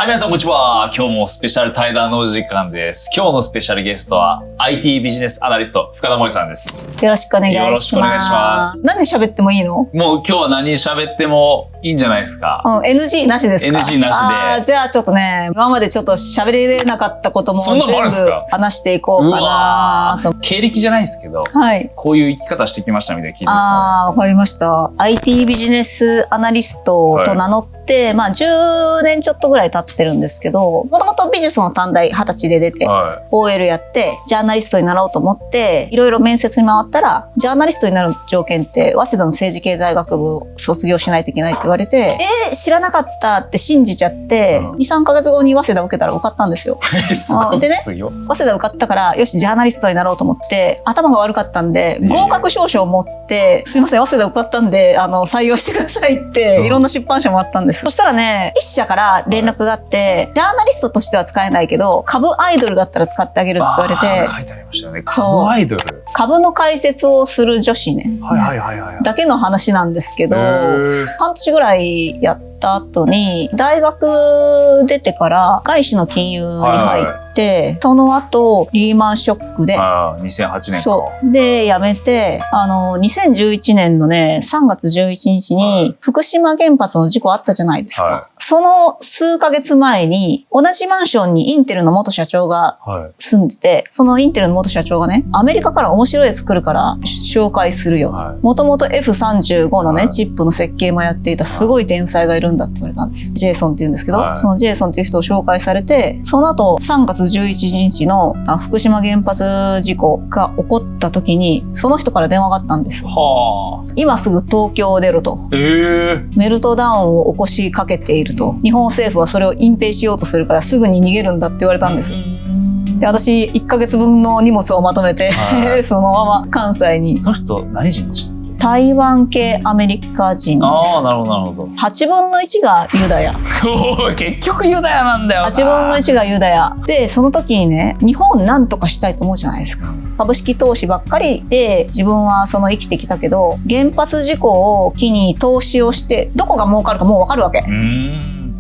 はい、皆さんこんにちは。今日もスペシャル対談のお時間です。今日のスペシャルゲストは IT ビジネスアナリスト深田萌さんです。よろしくお願いします。よろしくお願いします。何喋ってもいいの？もう今日は何喋ってもいいんじゃないですか。NG なしですか？ NG なしで。じゃあちょっとね、今までちょっと喋れなかったことも全部話していこうかなと。経歴じゃないですけど、はい、こういう生き方してきましたみたいな聞いていいですかね。わかりました。IT ビジネスアナリストと名乗って、まあ10年ちょっとぐらい経ってるんですけど、もともと美術の短大20歳で出て、OL やって、ジャーナリストになろうと思って、いろいろ面接に回ったら、ジャーナリストになる条件って、早稲田の政治経済学部を卒業しないといけないって言われて、知らなかったって信じちゃって、2、3ヶ月後に早稲田受けたら受かったんですよ。でね、早稲田受かったから、よし、ジャーナリストになろうと思って、頭が悪かったんで、合格証書を持って、すいません、早稲田受かったんで、採用してくださいって、いろんな出版社もあったんです。そしたらね、一社から連絡があって、ジャーナリストとしては使えないけど、株アイドルだったら使ってあげるって言われて。書いてありましたよね。株アイドル。株の解説をする女子ね。だけの話なんですけど、半年ぐらいやった後に、大学出てから外資の金融に入って、その後、リーマンショックで。2008年か。そう。で、辞めて、2011年のね、3月11日に、福島原発の事故あったじゃないですか。その数ヶ月前に、同じマンションにインテルの元社長が住んでて、そのインテルの元社長がね、アメリカから面白いやつ来るから紹介するよ。もともと F35 のね、チップの設計もやっていたすごい天才がいるんだって言われたんです。ジェイソンって言うんですけど、そのジェイソンっていう人を紹介されて、その後3月11日の福島原発事故が起こった時に、その人から電話があったんです。今すぐ東京を出ろと。メルトダウンを起こしかけていると。日本政府はそれを隠蔽しようとするからすぐに逃げるんだって言われたんです。で、私1ヶ月分の荷物をまとめてそのまま関西に。その人何人でしたっけ？台湾系アメリカ人です。なるほど、なるほど。8分の1がユダヤ。結局ユダヤなんだよな。8分の1がユダヤ。で、その時にね、日本なんとかしたいと思うじゃないですか。株式投資ばっかりで自分は生きてきたけど、原発事故を機に投資をして、どこが儲かるかもうわかるわけ。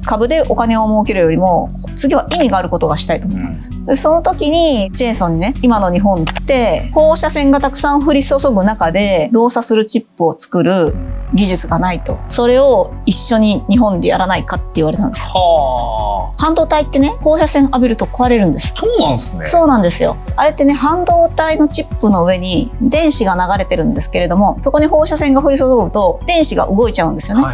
株でお金を儲けるよりも、次は意味があることがしたいと思ったんです。で、その時に、ジェイソンにね、今の日本って、放射線がたくさん降り注ぐ中で、動作するチップを作る技術がないと。それを一緒に日本でやらないかって言われたんです。半導体ってね、放射線浴びると壊れるんです。そうなんですね。そうなんですよ。あれってね、半導体のチップの上に電子が流れてるんですけれども、そこに放射線が降り注ぐと、電子が動いちゃうんですよね。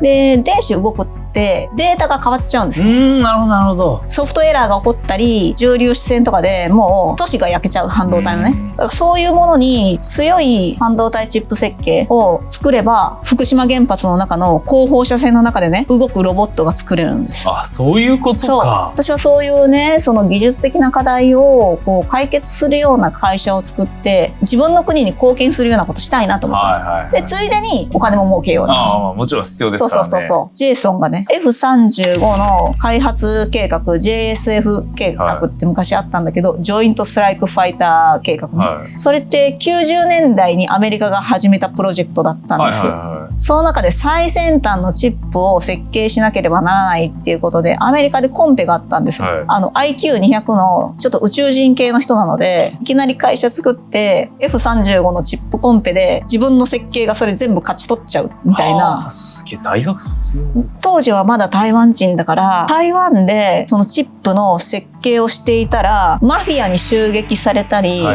で、電子動くってデータが変わっちゃうんですよ。なるほど、なるほど。ソフトエラーが起こったり、重粒子線とかでもう都市が焼けちゃう半導体のね。だからそういうものに強い半導体チップ設計を作れば、福島原発の中の高放射線の中でね、動くロボットが作れるんです。そういうことか。そう。私はそういうね、その技術的な課題をこう解決するような会社を作って、自分の国に貢献するようなことしたいなと思ったんです。で、ついでにお金も儲けようと。もちろん必要ですからね。そう。ジェイソンがね、F35 の開発計画、JSF 計画って昔あったんだけど、ジョイントストライクファイター計画ね。それって90年代にアメリカが始めたプロジェクトだったんですよ。その中で最先端のチップを設計しなければならないっていうことで、アメリカでコンペがあったんです。IQ200 のちょっと宇宙人系の人なので、いきなり会社作って、F35 のチップコンペで自分の設計がそれ全部勝ち取っちゃうみたいな。すげえ大学卒。当時はまだ台湾人だから、台湾でそのチップの設計をしていたら、マフィアに襲撃されたり、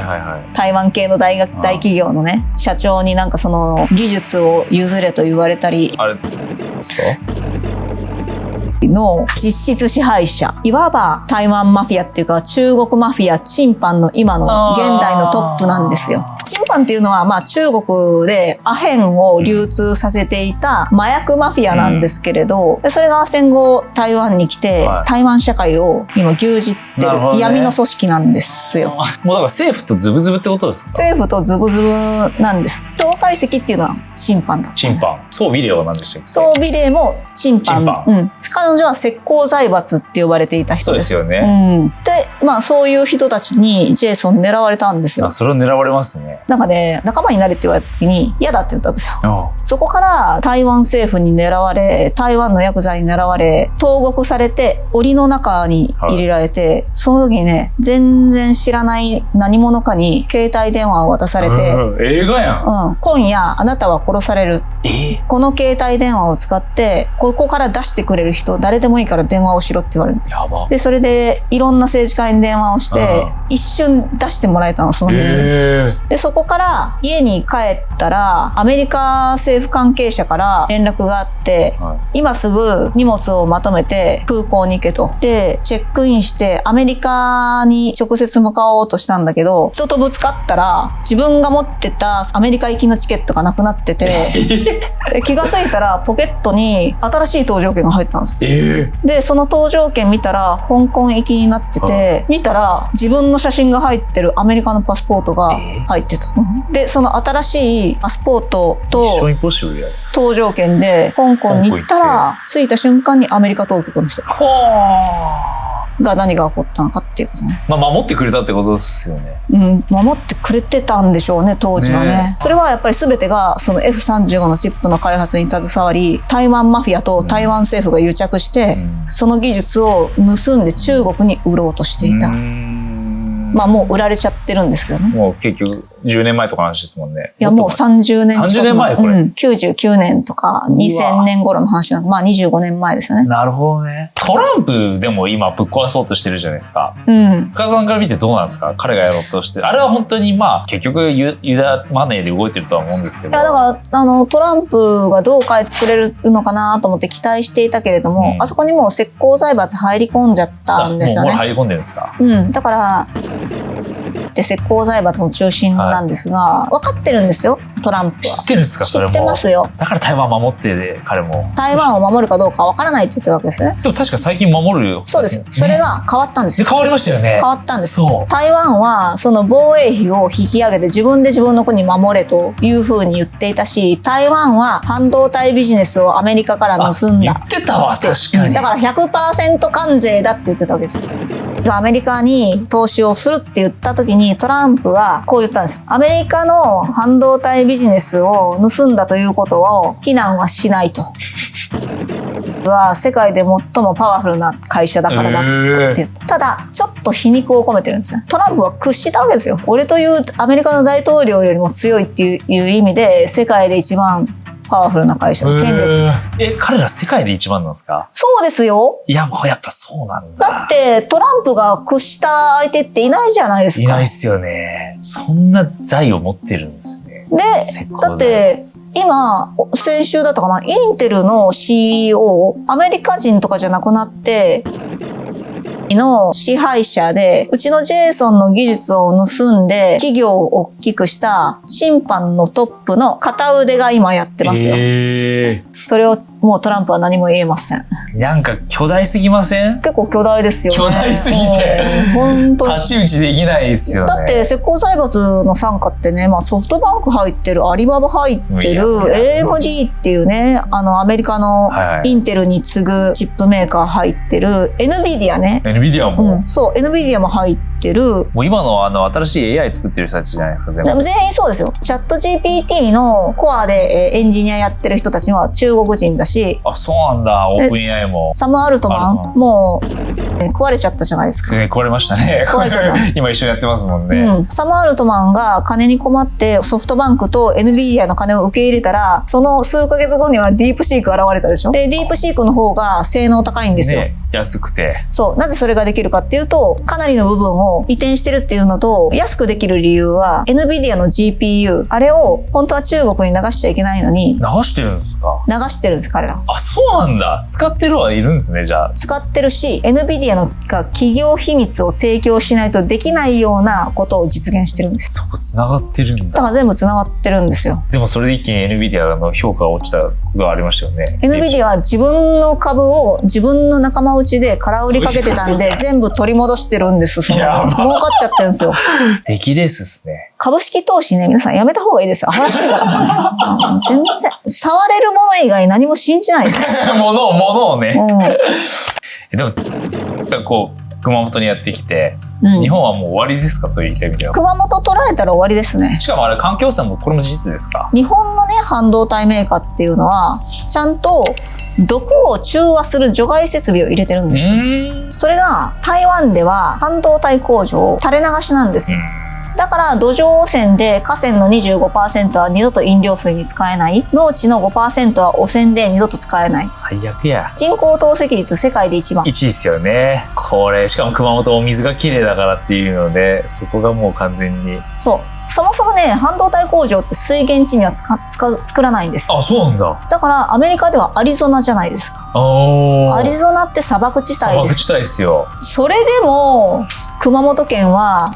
台湾系の大企業のね、社長になんかその技術を譲れと言われたり、あれですか？の実質支配者。いわば台湾マフィアっていうか中国マフィア、チンパンの今の現代のトップなんですよ。チンパンっていうのはまあ中国でアヘンを流通させていた麻薬マフィアなんですけれど、それが戦後台湾に来て台湾社会を今牛耳ってる闇の組織なんですよ。もうだから政府とズブズブってことですか？政府とズブズブなんです。東海石っていうのはチンパンだ。チンパン。宋美齢は何でしたっけ？宋美齢もチンパン。彼女は石膏財閥って呼ばれていた人です。そうですよね。で、まあそういう人たちにジェイソン狙われたんですよ。それを狙われますね。なんかね、仲間になれって言われた時に嫌だって言ったんですよ。あそこから台湾政府に狙われ、台湾のヤクザに狙われ、投獄されて、檻の中に入れられて、その時にね、全然知らない何者かに携帯電話を渡されて、映画やん。今夜あなたは殺される。この携帯電話を使って、ここから出してくれる人、誰でもいいから電話をしろって言われるんです。やば。で、それでいろんな政治家に電話をして、一瞬出してもらえたの、その日に。で、そこから家に帰ったら、アメリカ政府関係者から連絡があって、今すぐ荷物をまとめて空港に行けと。で、チェックインしてアメリカに直接向かおうとしたんだけど、人とぶつかったら自分が持ってたアメリカ行きのチケットがなくなってて、気がついたらポケットに新しい搭乗券が入ってたんですよ。で、その搭乗券見たら香港行きになってて、見たら自分の写真が入ってるアメリカのパスポートが入ってた。で、その新しいパスポートと搭乗券で香港に行ったら、着いた瞬間にアメリカ当局の人が何が起こったのかっていうことね。まあ守ってくれたってことですよね。守ってくれてたんでしょうね、当時はね。それはやっぱり全てがその F35 のチップの開発に携わり、台湾マフィアと台湾政府が癒着して、その技術を盗んで中国に売ろうとしていた。まあもう売られちゃってるんですけどね。もう結局10年前とかの話ですもんね。いやもう30年30年前これ。99年とか2000年頃の話なの。まあ25年前ですよね。なるほどね。トランプでも今ぶっ壊そうとしてるじゃないですか。深田さんから見てどうなんですか？彼がやろうとして。あれは本当にまあ結局ユダマネーで動いてるとは思うんですけど。いやだからトランプがどう変えてくれるのかなと思って期待していたけれども、あそこにもう石膏財閥入り込んじゃったんですよね。もう入り込んでるんですか？だからで石膏財閥の中心なんですが、分かってるんですよ、トランプは。知ってるんですか？それも。知ってますよ。だから台湾守ってで彼も。台湾を守るかどうか分からないって言ってるわけですね。でも確か最近守るよ。そうです。それが変わったんですよ。変わりましたよね。変わったんです。そう。台湾はその防衛費を引き上げて自分で自分の国守れというふうに言っていたし、台湾は半導体ビジネスをアメリカから盗んだ。言ってたわ、確かに。だから 100% 関税だって言ってたわけです。アメリカに投資をするって言った時にトランプはこう言ったんですよ。アメリカの半導体ビジネスを盗んだということを非難はしないと。は世界で最もパワフルな会社だからだって言った。ただちょっと皮肉を込めてるんですね。トランプは屈したわけですよ。俺というアメリカの大統領よりも強いっていう意味で世界で一番パワフルな会社の権力。彼ら世界で一番なんですか？そうですよ。いやもうやっぱそうなんだ。だってトランプが屈した相手っていないじゃないですか。いないっすよね。そんな財を持ってるんですね。で、だって今先週だったかな、インテルの CEO アメリカ人とかじゃなくなっての支配者で、うちのジェイソンの技術を盗んで企業を大きくした審判のトップの片腕が今やってますよ。それをもうトランプは何も言えません。なんか巨大すぎません？結構巨大ですよね。巨大すぎて本当太刀打ちできないですよね。だって石膏財閥の傘下ってね、まあ、ソフトバンク入ってる、アリババ入ってる、AMD っていうね、アメリカのインテルに次ぐチップメーカー入ってる、NVIDIA ね。NVIDIA も、そう、NVIDIA も入ってる。もう今の新しい AI 作ってる人たちじゃないですか、全部。でも全員そうですよ。チャット GPT のコアでエンジニアやってる人たちは中国人だし。あ、そうなんだ。オープン AI も。サム・アルトマンも食われちゃったじゃないですか。食われましたね。食われちゃった。今一緒にやってますもんね。サム・アルトマンが金に困ってソフトバンクと NVIDIA の金を受け入れたら、その数ヶ月後にはディープシーク現れたでしょ。で、ディープシークの方が性能高いんですよ。ね、安くて。そう。なぜそれができるかっていうと、かなりの部分を移転してるっていうのと、安くできる理由は、NVIDIA の GPU、あれを本当は中国に流しちゃいけないのに、流してるんですか？流してるんです、彼ら。あ、そうなんだ。使ってるはいるんですね、じゃあ。使ってるし、NVIDIA のが企業秘密を提供しないとできないようなことを実現してるんです。そこ繋がってるんだ。だから全部繋がってるんですよ。でもそれで一気に NVIDIA の評価が落ちたことがありましたよね。NVIDIA は自分の株を自分の仲間内で空売りかけてたんで、全部取り戻してるんです。儲かっちゃってるんですよ。出来レースですね。株式投資ね、皆さんやめた方がいいですよ。アホらしいからね。全然、触れるもの以外何も信じない。物をね。でも、こう、熊本にやってきて、日本はもう終わりですか、そういう意味では。熊本取られたら終わりですね。しかもあれ環境汚染もこれも事実ですか？日本のね、半導体メーカーっていうのは、ちゃんと毒を中和する除害設備を入れてるんですよ。それが台湾では半導体工場垂れ流しなんですよ。だから土壌汚染で河川の 25% は二度と飲料水に使えない。農地の 5% は汚染で二度と使えない。最悪や。人口透析率世界で一番。1位ですよね。これ、しかも熊本お水がきれいだからっていうので、そこがもう完全に。そう。そもそもね、半導体工場って水源地には作らないんです。あ、そうなんだ。だからアメリカではアリゾナじゃないですか。アリゾナって砂漠地帯です。砂漠地帯ですよ。それでも、熊本県は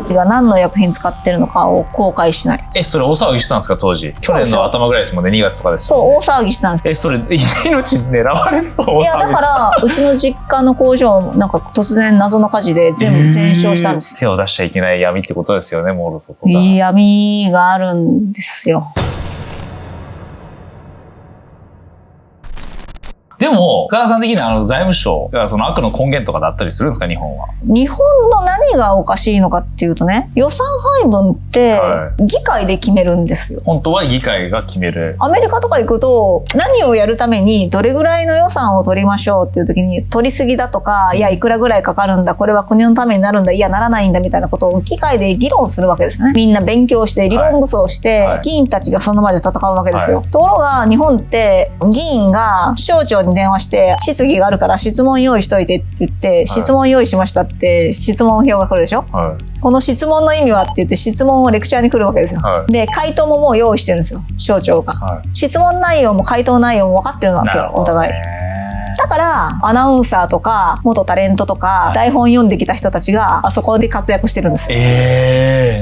何の薬品使ってるのかを後悔しない。それ大騒ぎしてたんですか、当時。去年の頭ぐらいですもんね、2月とかですもんね。そう、大騒ぎしてたんです。それ命狙われそう。いや、だからうちの実家の工場なんか突然謎の火事で全部全焼したんです。手を出しちゃいけない闇ってことですよね、もうそこが。闇があるんですよ。でも、深田さん的には財務省がその悪の根源とかだったりするんですか、日本は。日本の何がおかしいのかっていうとね、予算配分って議会で決めるんですよ。本当は議会が決める。アメリカとか行くと、何をやるためにどれぐらいの予算を取りましょうっていう時に、取りすぎだとか、いや、いくらぐらいかかるんだ、これは国のためになるんだ、いや、ならないんだみたいなことを議会で議論するわけですよね。みんな勉強して、理論武装して、議員たちがその場で戦うわけですよ。ところが、日本って、議員が省庁に電話して、質疑があるから質問用意しといてって言って、質問用意しましたって質問票が来るでしょ、この質問の意味はって言って質問をレクチャーに来るわけですよ。で、回答ももう用意してるんですよ、省庁が。質問内容も回答内容も分かってるわけよ、お互い。だから、アナウンサーとか、元タレントとか、台本読んできた人たちが、あそこで活躍してるんですよ。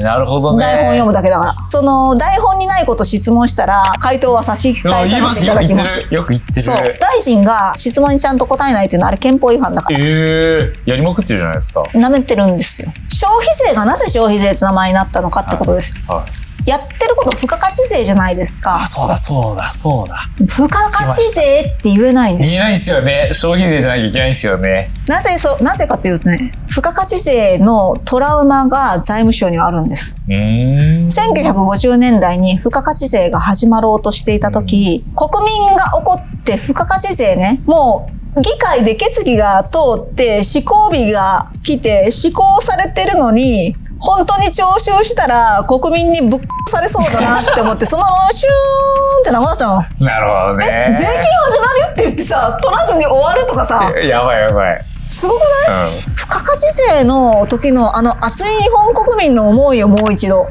なるほどね。台本読むだけだから。その、台本にないこと質問したら、回答は差し返させていただきます。よく言ってる。そう。大臣が質問にちゃんと答えないっていうのは、あれ憲法違反だから。やりまくってるじゃないですか。舐めてるんですよ。消費税がなぜ消費税って名前になったのかってことですよ。やってること付加価値税じゃないですか。そうだ。付加価値税って言えないんです。言えないですよね。消費税じゃなきゃいけないですよね。なぜかというとね、付加価値税のトラウマが財務省にはあるんです。1950年代に付加価値税が始まろうとしていた時、国民が怒って付加価値税ね、もう議会で決議が通って施行日が来て施行されてるのに、本当に徴収したら国民にぶっされそうだなって思って、そのままシューンってなくなっちゃうの。なるほどね。税金始まるよって言ってさ、取らずに終わるとかさ。やばい。すごくない？付加価値税の時の熱い日本国民の思いをもう一度。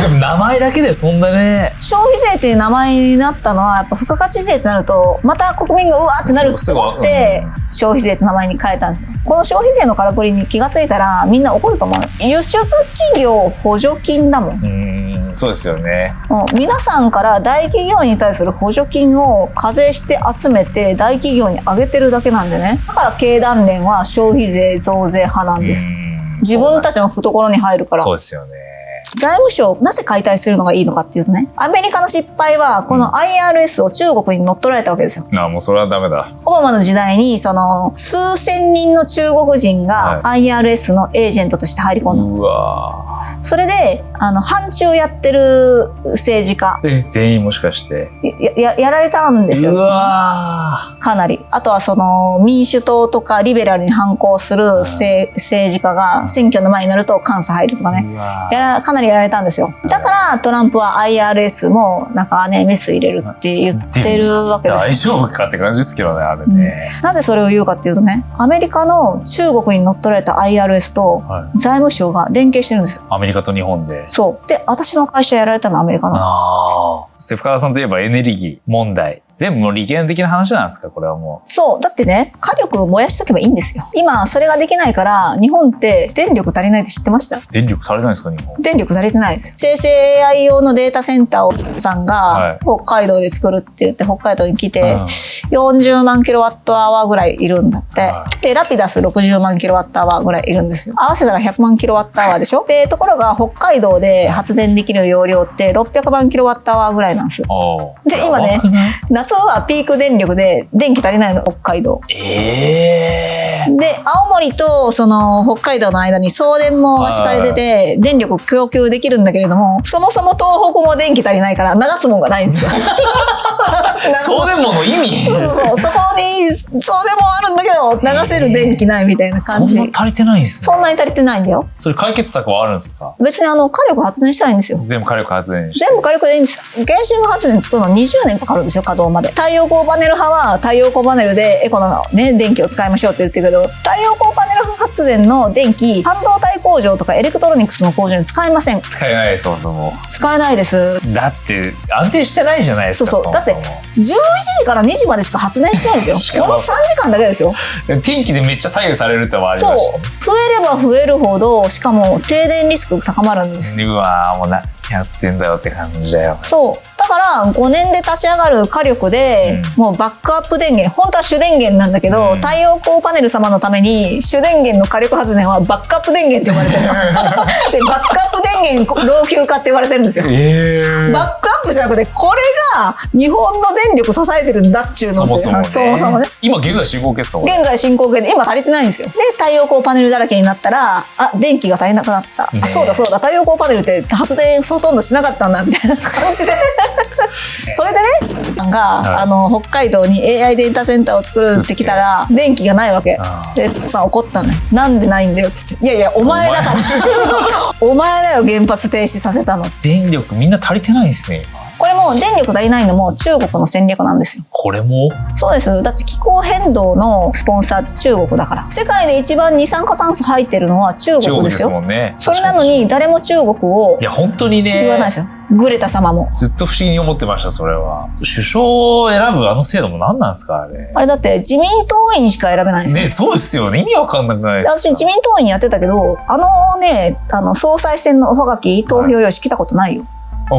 でも名前だけでそんなね。消費税っていう名前になったのは、やっぱ付加価値税ってなると、また国民がうわーってなるって思って、消費税って名前に変えたんですよ。この消費税のからくりに気がついたら、みんな怒ると思う。輸出企業補助金だもん。そうですよね。皆さんから大企業に対する補助金を課税して集めて大企業に上げてるだけなんでね。だから経団連は消費税増税派なんです。自分たちの懐に入るから。そうですよね。財務省、なぜ解体するのがいいのかっていうとね、アメリカの失敗は、この IRS を中国に乗っ取られたわけですよ。もうそれはダメだ。オバマの時代に、数千人の中国人が IRS のエージェントとして入り込んだ。それで、反中やってる政治家。全員もしかして。やられたんですよ。かなり。あとは民主党とかリベラルに反抗する政治家が選挙の前になると監査入るとかね。かなりやられたんですよ。だからトランプは IRS もなんかね、メス入れるって言ってるわけです。大丈夫かって感じですけどね、あれね。なぜそれを言うかっていうとね、アメリカの中国に乗っ取られた IRS と財務省が連携してるんですよ。アメリカと日本で。そう。で、私の会社やられたのはアメリカの。そして深田さんといえばエネルギー問題。全部もう利権的な話なんですか、これはもう。そう。だってね、火力を燃やしとけばいいんですよ。今、それができないから、日本って電力足りないって知ってました？電力足りないですか、日本。電力足りてないですよ。生成 AI 用のデータセンターをさんが、北海道で作るって言って北海道に来て、40万キロワットアワーぐらいいるんだって。で、ラピダス60万キロワットアワーぐらいいるんですよ。合わせたら100万キロワットアワーでしょ？で、ところが北海道で発電できる容量って600万キロワットアワーぐらいなんです。で、今ね、夏はピーク電力で電気足りないの、北海道。で、青森とその北海道の間に送電も敷かれてて、電力供給できるんだけれども、そもそも東北も電気足りないから流すもんがないんですよ。送電網の意味そうそこに送電もあるんだけど流せる電気ないみたいな感じ。そんな足りてないんですね。そんなに足りてないんだよ。それ解決策はあるんですか？別に火力発電したらいいんですよ。全部火力発電して。全部火力でいいんです。原子力発電作るの20年かかるんですよ、稼働まで。太陽光パネル派は太陽光パネルでエコなね、電気を使いましょうって言ってるけど、太陽光パネル発電の電気、半導体工場とかエレクトロニクスの工場に使えません。使えない、そもそも。使えないです。だって安定してないじゃないですか。そう。だって11時から2時までしか発電してないんですよ。この3時間だけですよ。天気でめっちゃ左右されるってのもありますし、ね。そう。増えれば増えるほど、しかも停電リスクが高まるんです。うわー、もう何やってんだよって感じだよ。そう。だから5年で立ち上がる火力で、もうバックアップ電源、本当は主電源なんだけど、太陽光パネル様のために主電源の火力発電はバックアップ電源って呼ばれてるの。で、バックアップ電源老朽化って言われてるんですよ。バックアップじゃなくて、これが日本の電力支えてるんだっちゅうのって。そもそもね。今現在進行形ですか？現在進行形で今足りてないんですよ。で、太陽光パネルだらけになったら、電気が足りなくなった。そうだ、太陽光パネルって発電ほとんどしなかったんだみたいな感じで。それでね、北海道に AI データセンターを作るってきたら電気がないわけで、さ怒ったのよ。なんでないんだよって言って、いやお前だからお前だよ原発停止させたの。電力みんな足りてないんですね。これも電力足りないのも中国の戦略なんですよ。これもそうです。だって気候変動のスポンサーって中国だから。世界で一番二酸化炭素入ってるのは中国ですよ。もんね。それなのに誰も中国を本当にね言わないですよ。グレタ様もずっと不思議に思ってました。それは首相を選ぶ制度も何なんですか？あれだって自民党員しか選べないんですよね。そうですよね。意味わかんなくないですか？私自民党員やってたけど、総裁選のおはがき投票用紙来たことないよ。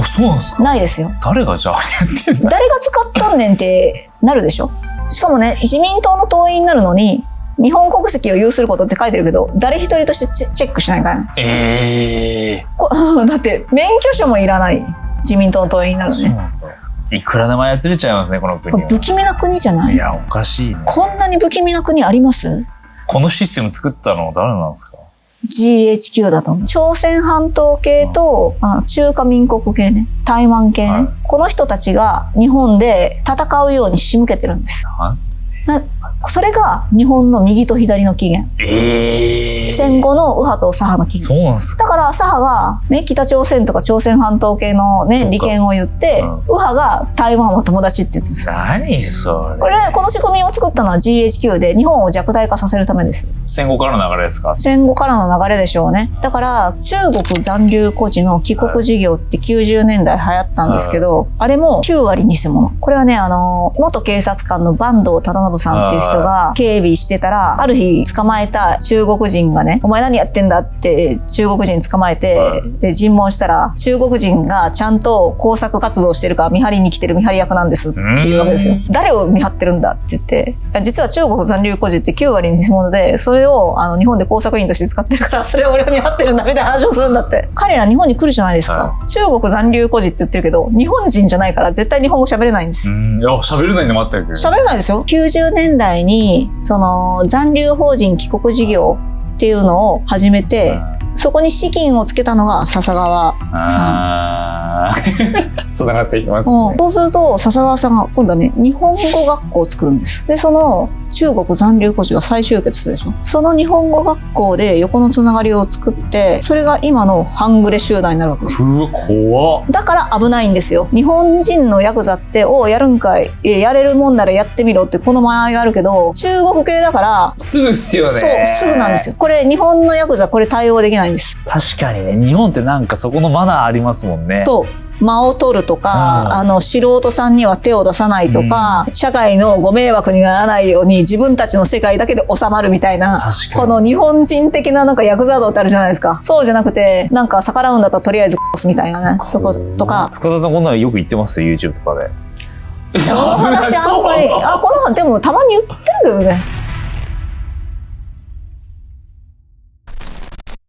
そうなんですか？ないですよ。誰がじゃあやってんだ？誰が使っとんねんってなるでしょ。しかもね、自民党の党員になるのに日本国籍を有することって書いてるけど、誰一人としてチェックしないからね。だって免許証もいらない。自民党の党員になるのね。そうなんだ。いくらでも操れちゃいますね、この国は。不気味な国じゃない？いや、おかしいね。こんなに不気味な国あります？このシステム作ったのは誰なんですか？GHQ だと思う。朝鮮半島系と、中華民国系ね。台湾系ね。この人たちが日本で戦うように仕向けてるんです。それが日本の右と左の起源。戦後の右派と左派の起源。そうなんですか。だから左派は、ね、北朝鮮とか朝鮮半島系のね、利権を言って、右派が台湾は友達って言ってるんですよ。何それ。この仕組みを作ったのは GHQ で、日本を弱体化させるためです。戦後からの流れですか？戦後からの流れでしょうね。だから、中国残留孤児の帰国事業って90年代流行ったんですけど、あれも9割偽物。これはね、元警察官の坂東忠信さんっていう人が警備してたら、ある日捕まえた中国人がね、お前何やってんだって中国人捕まえて、で尋問したら、中国人がちゃんと工作活動してるから見張りに来てる見張り役なんですっていうわけですよ。誰を見張ってるんだって言って、実は中国残留孤児って9割偽物で、それを日本で工作員として使ってるから、それを俺は見張ってるんだみたいな話をするんだって。彼ら日本に来るじゃないですか。中国残留孤児って言ってるけど、日本人じゃないから絶対日本語喋れないんです。喋れないのもあったけど。喋れないですよ。90年代に、残留邦人帰国事業っていうのを始めて、そこに資金をつけたのが笹川さん。繋がっていきますね。そうすると、笹川さんが今度はね、日本語学校を作るんです。で、その中国残留孤児が再集結するでしょ。その日本語学校で横のつながりを作って、それが今の半グレ集団になるわけです。怖っ。だから危ないんですよ。日本人のヤクザって、やるんかい、やれるもんならやってみろってこの間合いがあるけど、中国系だから、すぐっすよね。そう、すぐなんですよ。これ、日本のヤクザこれ対応できないんです。確かにね、日本ってなんかそこのマナーありますもんね。間を取るとか、素人さんには手を出さないとか、社会のご迷惑にならないように自分たちの世界だけで収まるみたいな、この日本人的ななんかヤクザ道ってあるじゃないですか。そうじゃなくて、なんか逆らうんだったらとりあえず殺すみたいなね、とか。深田さんこんなのよく言ってますよ、YouTube とかで。この話あんまり、でもたまに言ってるけどね。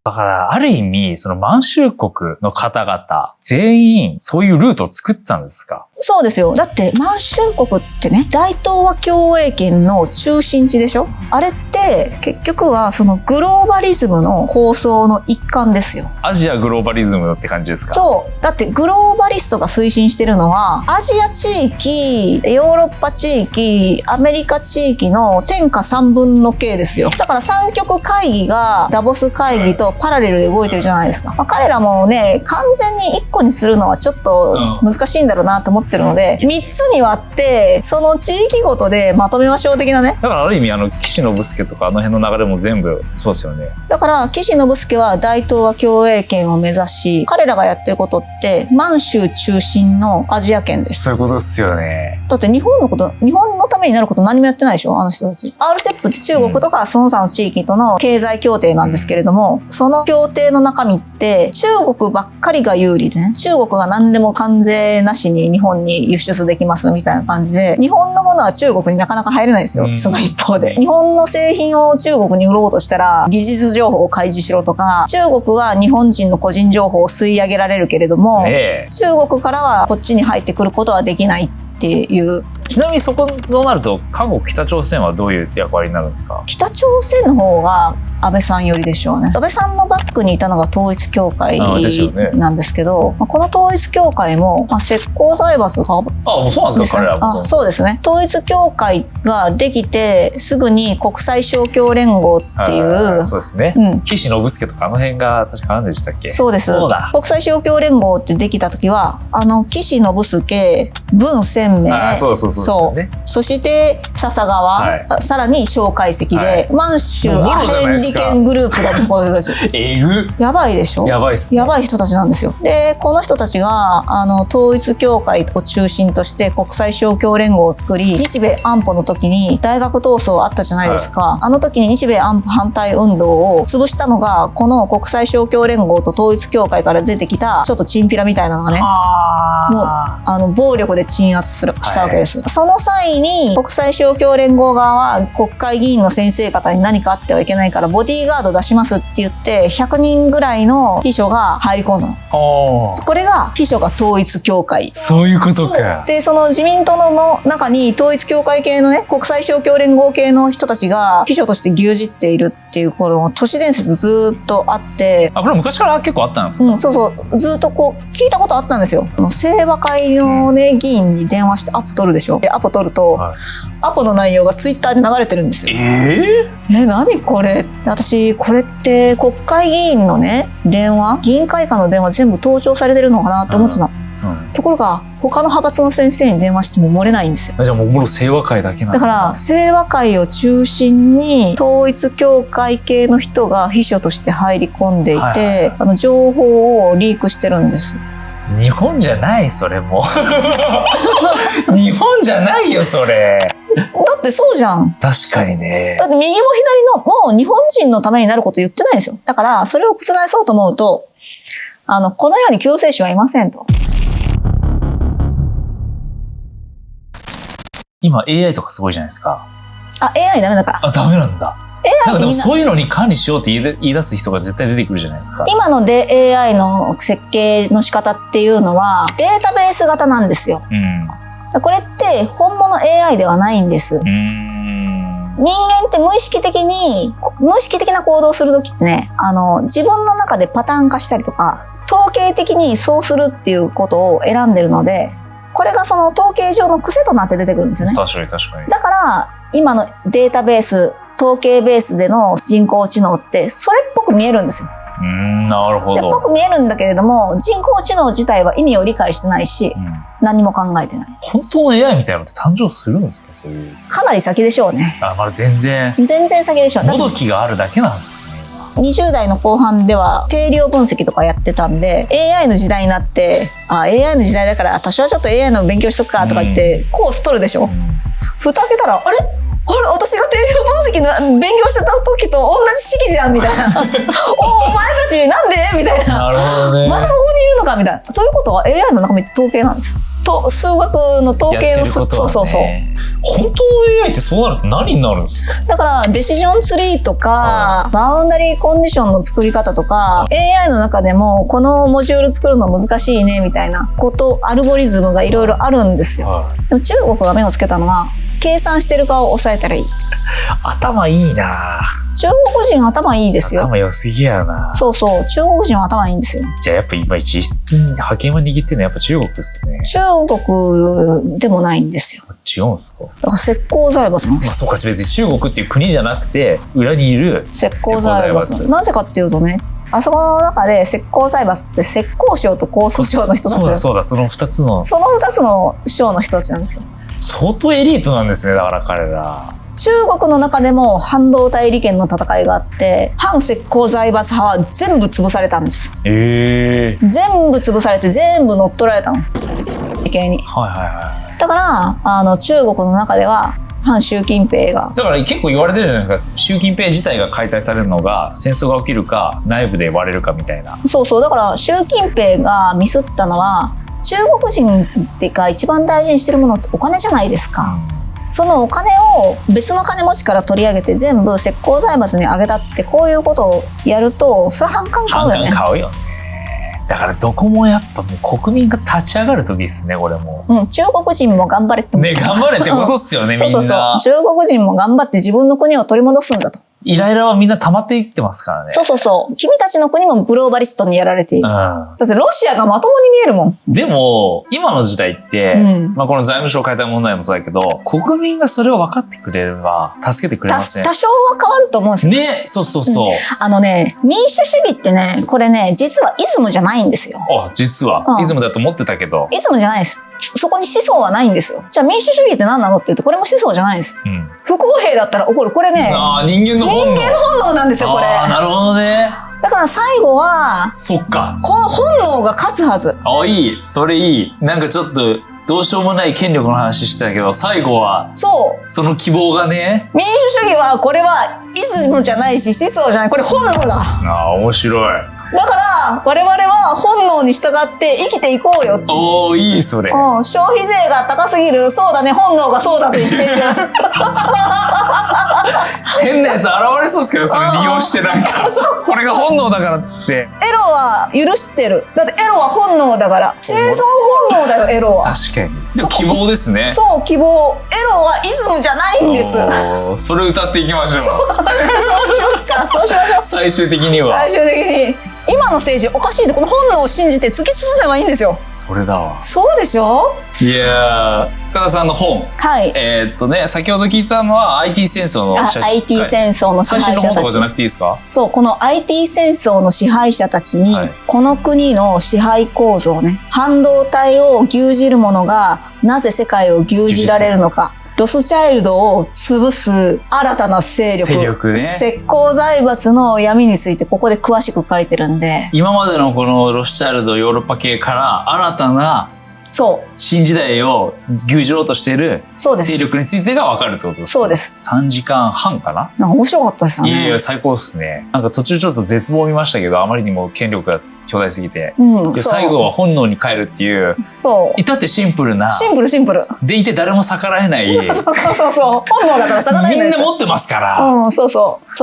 だから、ある意味、その満州国の方々、全員、そういうルートを作ったんですか？そうですよ。だって満州国ってね、大東亜共栄圏の中心地でしょ。あれって結局はそのグローバリズムの構想の一環ですよ。アジアグローバリズムって感じですか？そう。だってグローバリストが推進してるのは、アジア地域、ヨーロッパ地域、アメリカ地域の天下3分の計ですよ。だから三極会議がダボス会議とパラレルで動いてるじゃないですか。彼らもね、完全に1個にするのはちょっと難しいんだろうなと思ってるので、3つに割って、その地域ごとでまとめましょう的なね。だからある意味岸信介とかあの辺の流れも全部そうですよね。だから岸信介は大東亜共栄圏を目指し、彼らがやってることって満州中心のアジア圏です。そういうことですよね。だって日本のためになること何もやってないでしょ、あの人たち。RCEP って中国とかその他の地域との経済協定なんですけれども、その協定の中身って中国ばっかりが有利でね、中国が何でも関税なしに日本に輸出できますみたいな感じで、日本のものは中国になかなか入れないんですよ。その一方で。日本の製品を中国に売ろうとしたら、技術情報を開示しろとか、中国は日本人の個人情報を吸い上げられるけれども、中国からはこっちに入ってくることはできないっていう。ちなみにそことなると、韓国、北朝鮮はどういう役割になるんですか？北朝鮮の方が安倍さん寄りでしょうね。安倍さんのバックにいたのが統一教会なんですけど、この統一教会も、石膏財閥が、もうそうなんですか、彼らも。そうですね。統一教会ができて、すぐに国際勝共連合っていう。そうですね。岸信介とかあの辺が確か何でしたっけ？そうです。国際勝共連合ってできた時は、岸信介、文鮮明、そう。そして、笹川、さらに蒋介石で、満州アヘン利権グループだとこういう人たち。やばいでしょ？やばいっす。やばい人たちなんですよ。で、この人たちが、統一教会を中心として国際勝共連合を作り、日米安保の時に大学闘争あったじゃないですか。あの時に日米安保反対運動を潰したのが、この国際勝共連合と統一教会から出てきた、ちょっとチンピラみたいなのがね、もう、暴力で鎮圧したわけです。その際に、国際勝共連合側は国会議員の先生方に何かあってはいけないから、ボディーガード出しますって言って、100人ぐらいの秘書が入り込んだの。これが、秘書が統一教会。そういうことか。で、その自民党の中に、統一教会系のね、国際勝共連合系の人たちが、秘書として牛耳っているっていう頃の都市伝説ずーっとあって、これ昔から結構あったんですか？そうそう。ずーっと聞いたことあったんですよ。清和会のね、議員に電話してアポ取るでしょ。で、アポ取ると、アポの内容がツイッターで流れてるんですよ。何これ？私、これって国会議員のね、議員会館の電話全部盗聴されてるのかなって思ってた。ところが、他の派閥の先生に電話しても漏れないんですよ。じゃあもう清和会だけなんだから、清和会を中心に、統一教会系の人が秘書として入り込んでいて、情報をリークしてるんです。日本じゃない、それも。日本じゃないよ、それ。だってそうじゃん。確かにね。だって右も左の、もう日本人のためになること言ってないんですよ。だから、それを覆そうと思うと、この世に救世主はいませんと。今 AI とかすごいじゃないですか。AI ダメだから。ダメなんだ。なんかでもそういうのに管理しようって言い出す人が絶対出てくるじゃないですか。今ので AI の設計の仕方っていうのはデータベース型なんですよ。これって本物 AI ではないんです。人間って無意識的な行動をするときってね、自分の中でパターン化したりとか、統計的にそうするっていうことを選んでるので、これがその統計上の癖となって出てくるんですよね。確かに。だから、今のデータベース、統計ベースでの人工知能って、それっぽく見えるんですよ。なるほど。っぽく見えるんだけれども、人工知能自体は意味を理解してないし、何も考えてない。本当の AI みたいなのって誕生するんですか？そういう。かなり先でしょうね。まだ全然先でしょう。もどきがあるだけなんですね。20代の後半では定量分析とかやってたんで、AI の時代になって、AI の時代だから私はちょっと AI の勉強しとくかとかってコース取るでしょ。蓋開けたら、あれ私が定量分析の勉強してた時と同じ式じゃんみたいな。お前たちなんでみたいな。なるほどね。まだここにいるのかみたいな。そういうことは AI の中身って統計なんです。数学の統計の、そうそうそう。本当の AI ってそうなると何になるんですか？だからデシジョンツリーとか、バウンダリーコンディションの作り方とか、AI の中でもこのモジュール作るの難しいねみたいなこと、アルゴリズムがいろいろあるんですよ。でも中国が目をつけたのは、計算してるかを抑えたらいい。頭いいな。中国人頭いいですよ。頭良すぎやな。そうそう、中国人は頭いいんですよ。じゃあやっぱ今実質に覇権を握ってるのはやっぱ中国ですね。中国でもないんですよ。違うんですか？だから石膏財閥なんですよ。そうか、別に中国っていう国じゃなくて裏にいる石膏財閥。なぜかっていうとね、あそこの中で石膏財閥って石膏省と江蘇省の人たち。そうだ、その2つの省の人たちなんですよ。相当エリートなんですね、だから彼ら。中国の中でも半導体利権の戦いがあって、反石膏財閥派は全部潰されたんです。全部潰されて全部乗っ取られたの。利権に。だから中国の中では反習近平が。だから結構言われてるじゃないですか。習近平自体が解体されるのが戦争が起きるか内部で割れるかみたいな。そうそう。だから習近平がミスったのは、中国人ってか一番大事にしてるものってお金じゃないですか。そのお金を別の金持ちから取り上げて全部石膏財閥にあげたって、こういうことをやるとそれは反感買うよね。反感買うよね。だからどこもやっぱもう国民が立ち上がる時ですね、これも。中国人も頑張れって思う。ね、頑張れってことっすよね、みんな。そう。中国人も頑張って自分の国を取り戻すんだと。イライラはみんな溜まっていってますからね。そう。君たちの国もグローバリストにやられている。だってロシアがまともに見えるもん。でも、今の時代って、この財務省解体問題もそうだけど、国民がそれを分かってくれれば、助けてくれますね。多少は変わると思うんですよ。ね、そう。民主主義ってね、これね、実はイズムじゃないんですよ。実は。イズムだと思ってたけど。イズムじゃないです。そこに思想はないんですよ。じゃあ民主主義って何なのって言うと、これも思想じゃないです。不公平だったら怒る。これね、人間の本能なんですよ、これ。なるほどね。だから最後は、そっか。この本能が勝つはず。いい。それいい。なんかちょっと、どうしようもない権力の話してたけど、最後は、その希望がね。民主主義は、これはイズムじゃないし、思想じゃない。これ本能だ。面白い。だから、我々は本能に従って生きていこうよって。いい、それ。消費税が高すぎる。そうだね、本能がそうだって言っている。変なやつ現れそうですけど、それ利用してなんか。これが本能だからっつって。エロは許してる。だってエロは本能だから。生存本能だよ、エロは。確かに。でも希望ですね。そう、希望。エロはイズムじゃないんです。それ歌っていきましょう。そうしましょう。最終的には。最終的に。今の政治おかしいって、この本能を信じて突き進めばいいんですよ。それだわ。そうでしょ？いやー、深田さんの本。はい。先ほど聞いたのは IT 戦争のIT 戦争の支配者たち。最新の本とかじゃなくていいですか？そう、この IT 戦争の支配者たちに、この国の支配構造ね、半導体を牛耳る者がなぜ世界を牛耳られるのか。ロスチャイルドを潰す新たな勢力ね。石膏財閥の闇についてここで詳しく書いてるんで。今までのこのロスチャイルドヨーロッパ系から新たな新時代を牛耳ろうとしている勢力についてが分かるってことですか？そうです。3時間半かな？なんか面白かったですよね。いや最高ですね。なんか途中ちょっと絶望を見ましたけど、あまりにも権力が巨大すぎて、最後は本能に帰るっていう、至ってシンプルな、シンプルでいて誰も逆らえない、そう本能だから逆らえない。みんな持ってますから、そ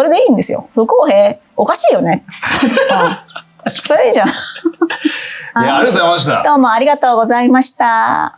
れでいいんですよ。不公平おかしいよね。それいいじゃん。いや、ありがとうございました。どうもありがとうございました。